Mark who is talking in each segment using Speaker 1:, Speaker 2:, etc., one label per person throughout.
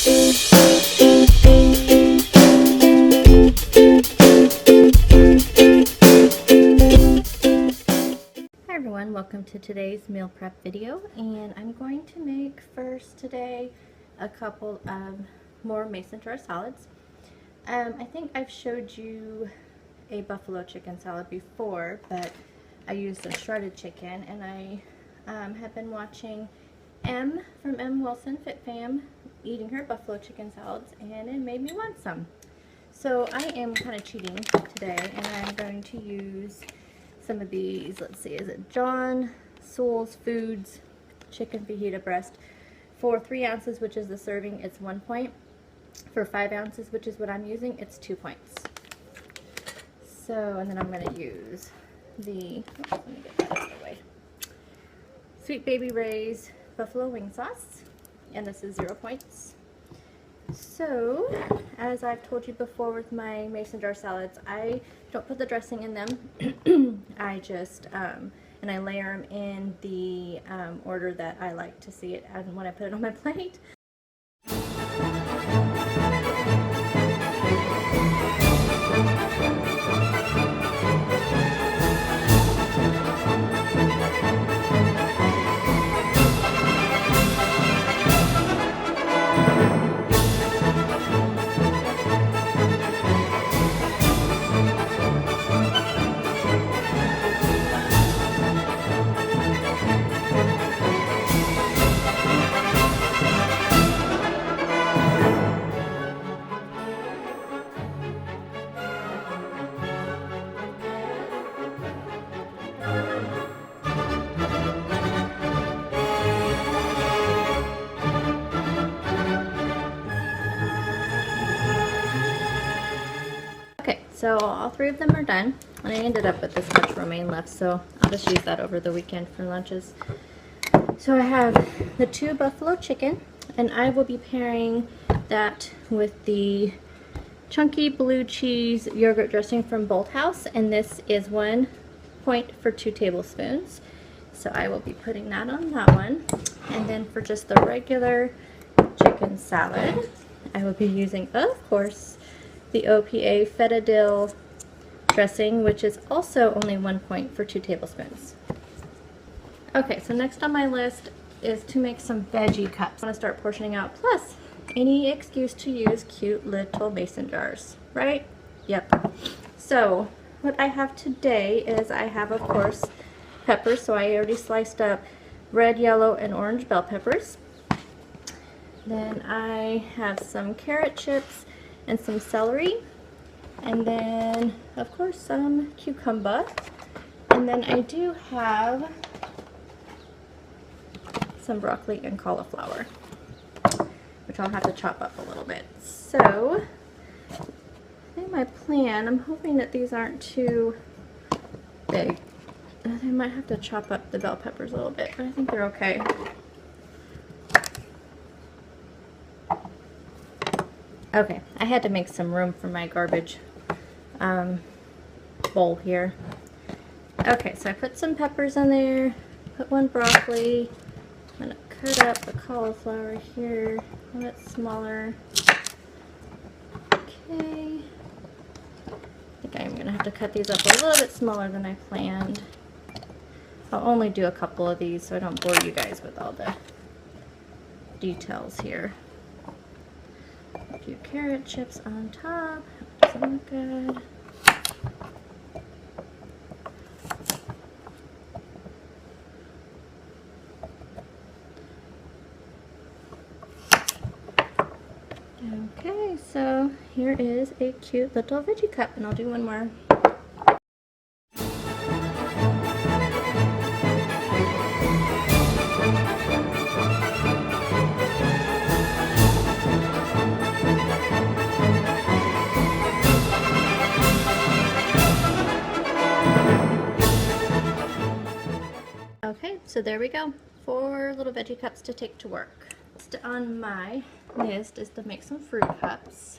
Speaker 1: Everyone, welcome to today's meal prep video, and I'm going to make first today a couple of more mason jar salads. I think I've showed you a buffalo chicken salad before, but I used a shredded chicken, and I have been watching M from M Wilson Fit Fam eating her buffalo chicken salads, and it made me want some. So I am kind of cheating today, and I'm going to use some of these. Let's see, is it John Souls Foods chicken fajita breast? For 3 ounces, which is the serving, it's 1 point. For 5 ounces, which is what I'm using, it's 2 points. So, and then I'm going to use the, let me get that out of the way, Sweet Baby Ray's buffalo wing sauce, and this is 0 points. So, as I've told you before with my mason jar salads, I don't put the dressing in them. I just, and I layer them in the order that I like to see it and when I put it on my plate. Okay, so all 3 of them are done, and I ended up with this much romaine left, so I'll just use that over the weekend for lunches. So I have the 2 buffalo chicken, and I will be pairing that with the chunky blue cheese yogurt dressing from Bolthouse, and this is 1 point for 2 tablespoons. So I will be putting that on that one, and then for just the regular chicken salad, I will be using, of course, the OPA feta dill dressing, which is also only 1 point for 2 tablespoons. Okay, so next on my list is to make some veggie cups. I'm going to start portioning out, plus any excuse to use cute little mason jars, right? Yep. So what I have today is I have, of course, peppers. So I already sliced up red, yellow, and orange bell peppers. Then I have some carrot chips and some celery, and then of course some cucumber, and then I do have some broccoli and cauliflower, which I'll have to chop up a little bit. So I think my plan, I'm hoping that these aren't too big. I might have to chop up the bell peppers a little bit, but I think they're okay. Okay, I had to make some room for my garbage bowl here. Okay, so I put some peppers in there, put 1 broccoli. I'm going to cut up the cauliflower here a bit smaller. Okay. I think I'm going to have to cut these up a little bit smaller than I planned. I'll only do a couple of these so I don't bore you guys with all the details here. A few carrot chips on top. Doesn't look good. Okay, so here is a cute little veggie cup, and I'll do one more. Okay, so there we go. 4 little veggie cups to take to work. Next on my list is to make some fruit cups.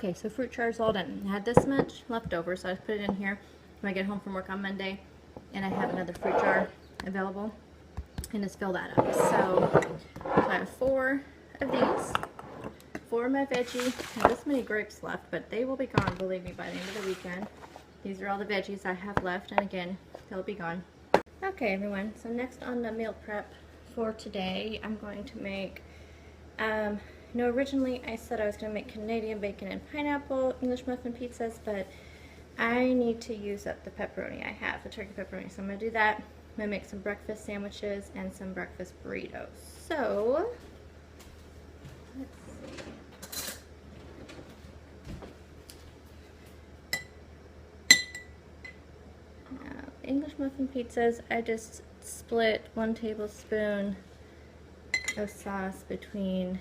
Speaker 1: Okay, so fruit jar is all done. I had this much left over, so I put it in here when I get home from work on Monday, and I have another fruit jar available, and just fill that up. So I have 4 of these, 4 of my veggie. I have this many grapes left, but they will be gone, believe me, by the end of the weekend. These are all the veggies I have left, and again, they'll be gone. Okay, everyone, so next on the meal prep for today, I'm going to make, originally I said I was going to make Canadian bacon and pineapple English muffin pizzas, but I need to use up the pepperoni I have, the turkey pepperoni, so I'm going to do that. I'm going to make some breakfast sandwiches and some breakfast burritos. So, let's see. Now, English muffin pizzas, I just split 1 tablespoon of sauce between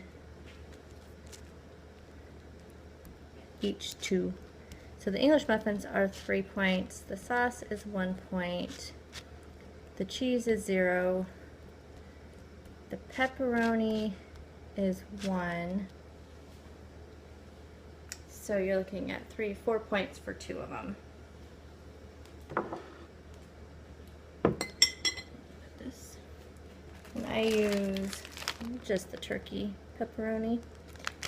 Speaker 1: each 2. So the English muffins are 3 points, the sauce is 1 point, the cheese is 0, the pepperoni is 1. So you're looking at 4 points for 2 of them. And I use just the turkey pepperoni.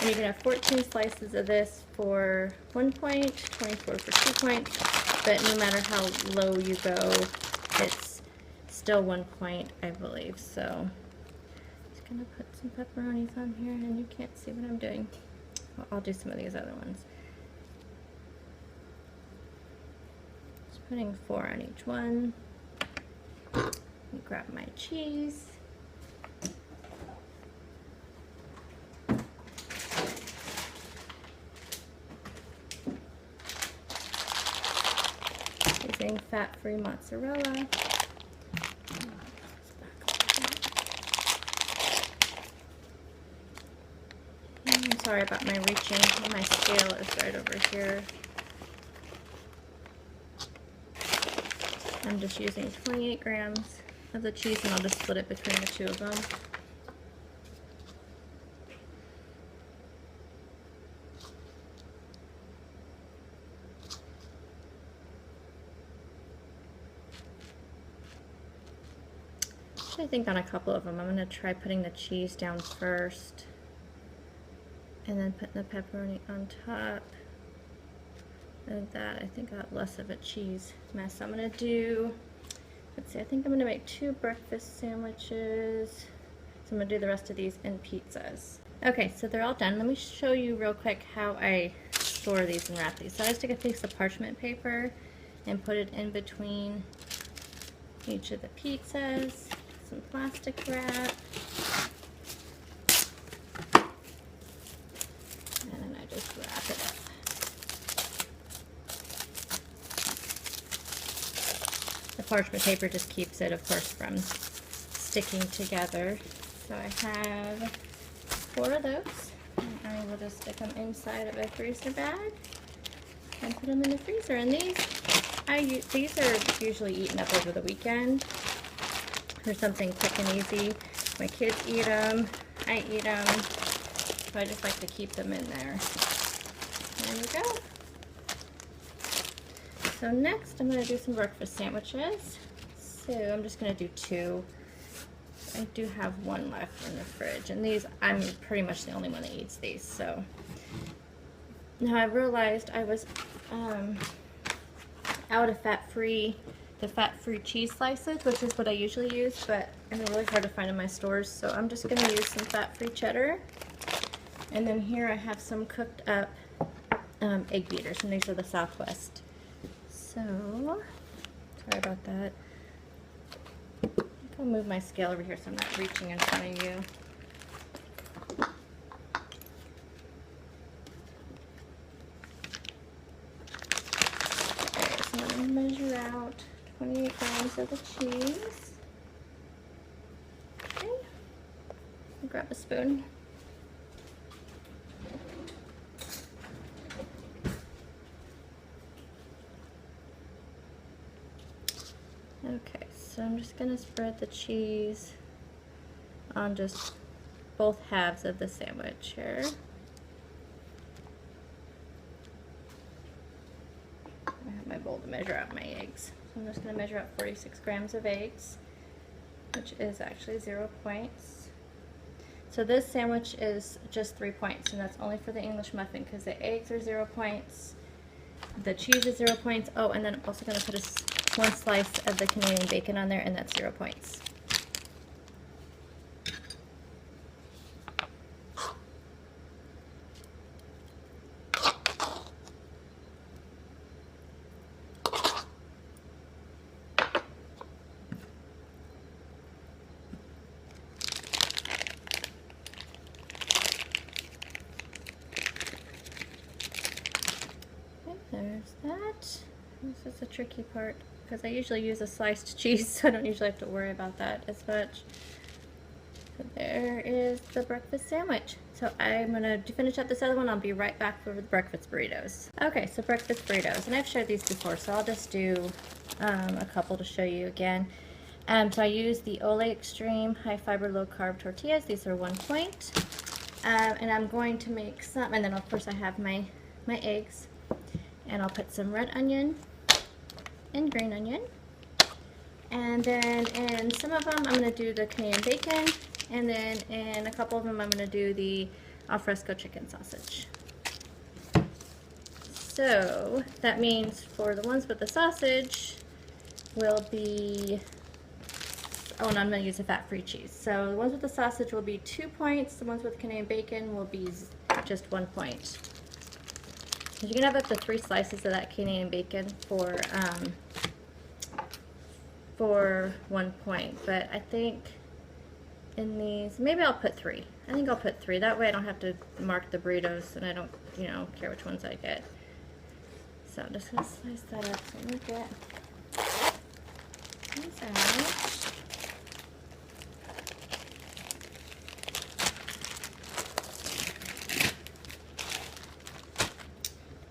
Speaker 1: And you can have 14 slices of this for 1 point, 24 for 2 points, but no matter how low you go, it's still 1 point, I believe. So I'm just gonna put some pepperonis on here, and you can't see what I'm doing. Well, I'll do some of these other ones. Just putting 4 on each one. Grab my cheese. Using fat-free mozzarella. I'm sorry about my reaching. My scale is right over here. I'm just using 28 grams of the cheese, and I'll just split it between the 2 of them. I think on a couple of them, I'm going to try putting the cheese down first, and then putting the pepperoni on top. And that, I think I got less of a cheese mess. So I'm going to do, let's see, I think I'm going to make 2 breakfast sandwiches. So I'm going to do the rest of these in pizzas. Okay, so they're all done. Let me show you real quick how I store these and wrap these. So I just take a piece of parchment paper and put it in between each of the pizzas. Some plastic wrap. And then I just wrap it up. The parchment paper just keeps it, of course, from sticking together. So I have 4 of those, and I will just stick them inside of a freezer bag and put them in the freezer. And these are usually eaten up over the weekend for something quick and easy. My kids eat them, I eat them, so I just like to keep them in there. There we go. So next I'm going to do some breakfast sandwiches. So I'm just going to do 2. I do have 1 left in the fridge, and these, I'm pretty much the only one that eats these. So now I realized I was out of the fat-free cheese slices, which is what I usually use, but they're really hard to find in my stores. So I'm just going to use some fat-free cheddar. And then here I have some cooked up egg beaters, and these are the Southwest. So, sorry about that. I'll move my scale over here so I'm not reaching in front of you. Okay, so I'm going to measure out 28 grams of the cheese. Okay, I'll grab a spoon. Okay, so I'm just going to spread the cheese on just both halves of the sandwich here. to measure out my eggs. So I'm just going to measure out 46 grams of eggs, which is actually 0 points. So this sandwich is just 3 points, and that's only for the English muffin because the eggs are 0 points, the cheese is 0 points. Oh, and then I'm also going to put one slice of the Canadian bacon on there, and that's 0 points. There's that. This is a tricky part because I usually use a sliced cheese, so I don't usually have to worry about that as much. So there is the breakfast sandwich. So I'm going to finish up this other one. I'll be right back for the breakfast burritos. Okay, so breakfast burritos. And I've shared these before, so I'll just do a couple to show you again. So I use the Ole Extreme High Fiber Low Carb Tortillas. These are 1 point. And I'm going to make some, and then of course I have my eggs. And I'll put some red onion and green onion. And then in some of them, I'm going to do the Canadian bacon. And then in a couple of them, I'm going to do the alfresco chicken sausage. So that means for the ones with the sausage will be, oh, and I'm going to use a fat-free cheese. So the ones with the sausage will be 2 points. The ones with Canadian bacon will be just 1 point. You can have up to 3 slices of that Canadian bacon for 1 point, but I think in these, maybe I'll put 3. I think I'll put 3. That way I don't have to mark the burritos, and I don't, you know, care which ones I get. So I'm just gonna slice that up. So let me get these out.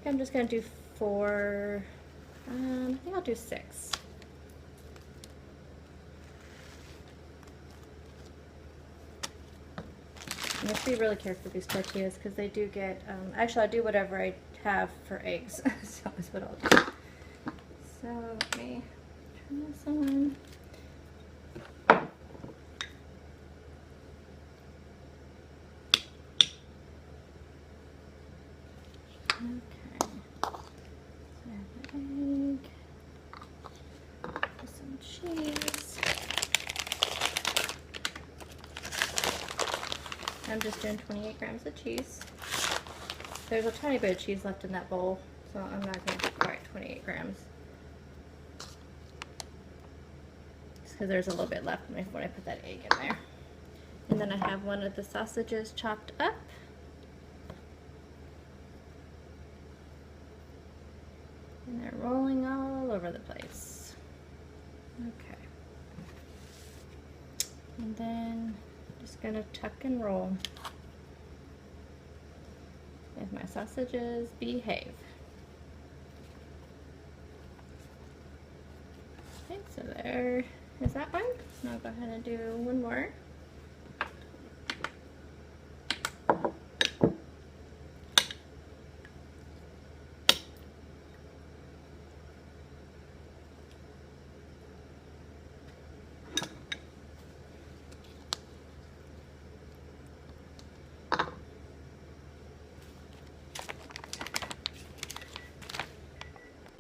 Speaker 1: I'm just going to do 4, I think I'll do 6. You have to be really careful with these tortillas because they do get, actually I'll do whatever I have for eggs, so that's what I'll do. So let me turn this on. Okay. Egg, some cheese. I'm just doing 28 grams of cheese. There's a tiny bit of cheese left in that bowl, so I'm not going to do quite 28 grams. Just because there's a little bit left when I put that egg in there. And then I have one of the sausages chopped up. And they're rolling all over the place. Okay. And then just gonna tuck and roll if my sausages behave. Okay, so there is that one. Now I'll go ahead and do one more.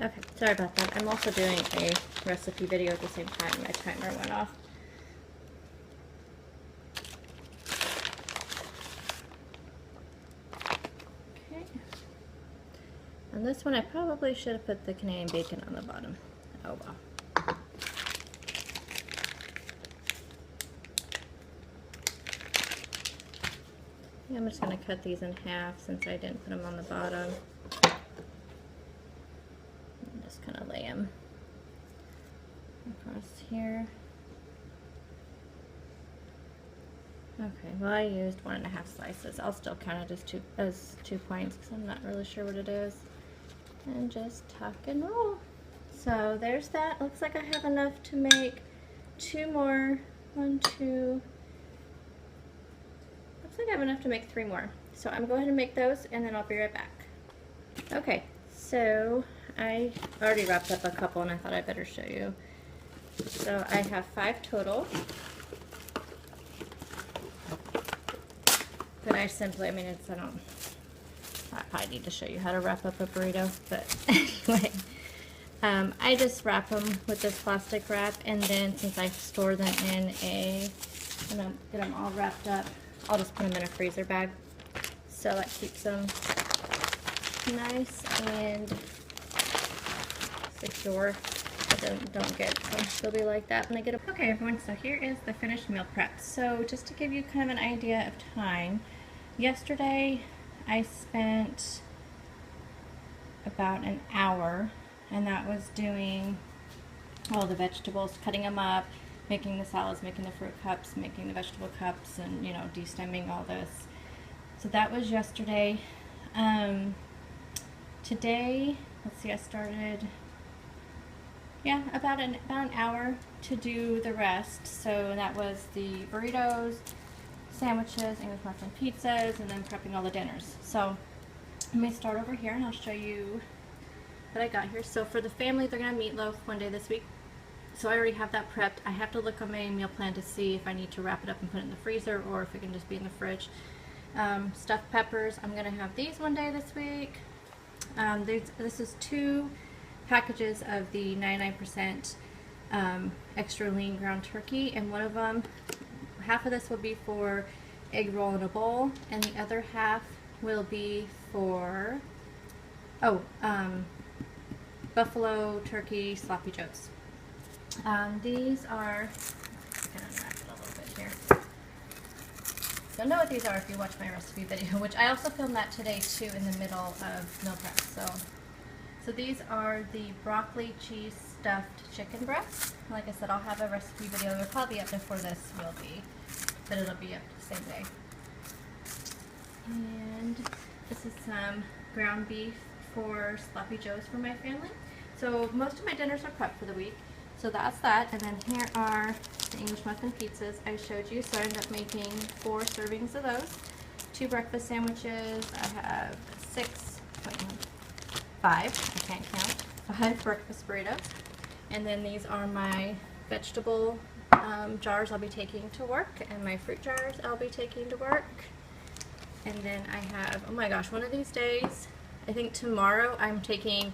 Speaker 1: Okay, sorry about that. I'm also doing a recipe video at the same time. My timer went off. Okay. On this one, I probably should have put the Canadian bacon on the bottom. Oh well. Yeah, I'm just going to cut these in half since I didn't put them on the bottom. Kind of lay them across here. Okay, well I used 1.5 slices. I'll still count it as 2 points because I'm not really sure what it is. And just tuck and roll. So there's that. Looks like I have enough to make 2 more. 1, 2. Looks like I have enough to make 3 more. So I'm going to go ahead and make those and then I'll be right back. Okay. So I already wrapped up a couple and I thought I better show you. So I have 5 total. But I simply, I mean, I probably need to show you how to wrap up a burrito, but anyway. I just wrap them with this plastic wrap, and then since I store them in I'm gonna get them all wrapped up, I'll just put them in a freezer bag. So that keeps them nice and secure. Don't get they'll be like that when I get them. Okay everyone, so here is the finished meal prep. So just to give you kind of an idea of time, yesterday I spent about an hour, and that was doing all the vegetables, cutting them up, making the salads, making the fruit cups, making the vegetable cups, and you know, de-stemming all this. So that was yesterday. Today, let's see, I started, yeah, about an hour to do the rest. So that was the burritos, sandwiches, English muffin pizzas, and then prepping all the dinners. So let me start over here and I'll show you what I got here. So for the family, they're gonna have meatloaf one day this week. So I already have that prepped. I have to look on my meal plan to see if I need to wrap it up and put it in the freezer or if it can just be in the fridge. Stuffed peppers, I'm gonna have these one day this week. This is 2 packages of the 99% extra lean ground turkey, and one of them, half of this will be for egg roll in a bowl, and the other half will be for buffalo turkey sloppy joes. These are, I'm gonna unwrap it a little bit here. You'll know what these are if you watch my recipe video, which I also filmed that today too in the middle of meal prep. So these are the broccoli cheese stuffed chicken breasts. Like I said, I'll have a recipe video. It'll probably be up before this will be, but it'll be up the same day. And this is some ground beef for sloppy joes for my family. So most of my dinners are prepped for the week. So that's that. And then here are the English muffin pizzas I showed you. So I ended up making 4 servings of those. 2 breakfast sandwiches. I have 5, I can't count, 5 breakfast burritos. And then these are my vegetable jars I'll be taking to work, and my fruit jars I'll be taking to work. And then I have, oh my gosh, one of these days, I think tomorrow, I'm taking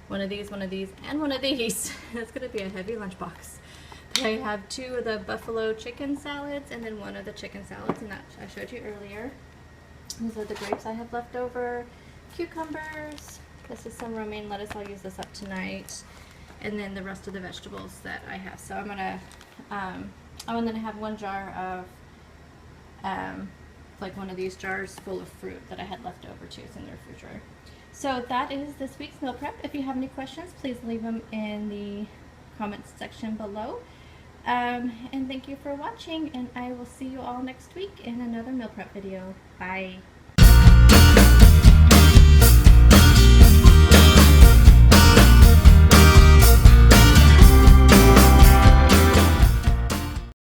Speaker 1: one of these, and one of these. That's going to be a heavy lunchbox. But I have 2 of the buffalo chicken salads, and then 1 of the chicken salads, and that I showed you earlier. These are the grapes I have left over, cucumbers. This is some romaine lettuce. I'll use this up tonight. And then the rest of the vegetables that I have. So I'm gonna have 1 jar of like one of these jars full of fruit that I had left over too. It's in the refrigerator. So that is this week's meal prep. If you have any questions, please leave them in the comments section below. And thank you for watching, and I will see you all next week in another meal prep video. Bye.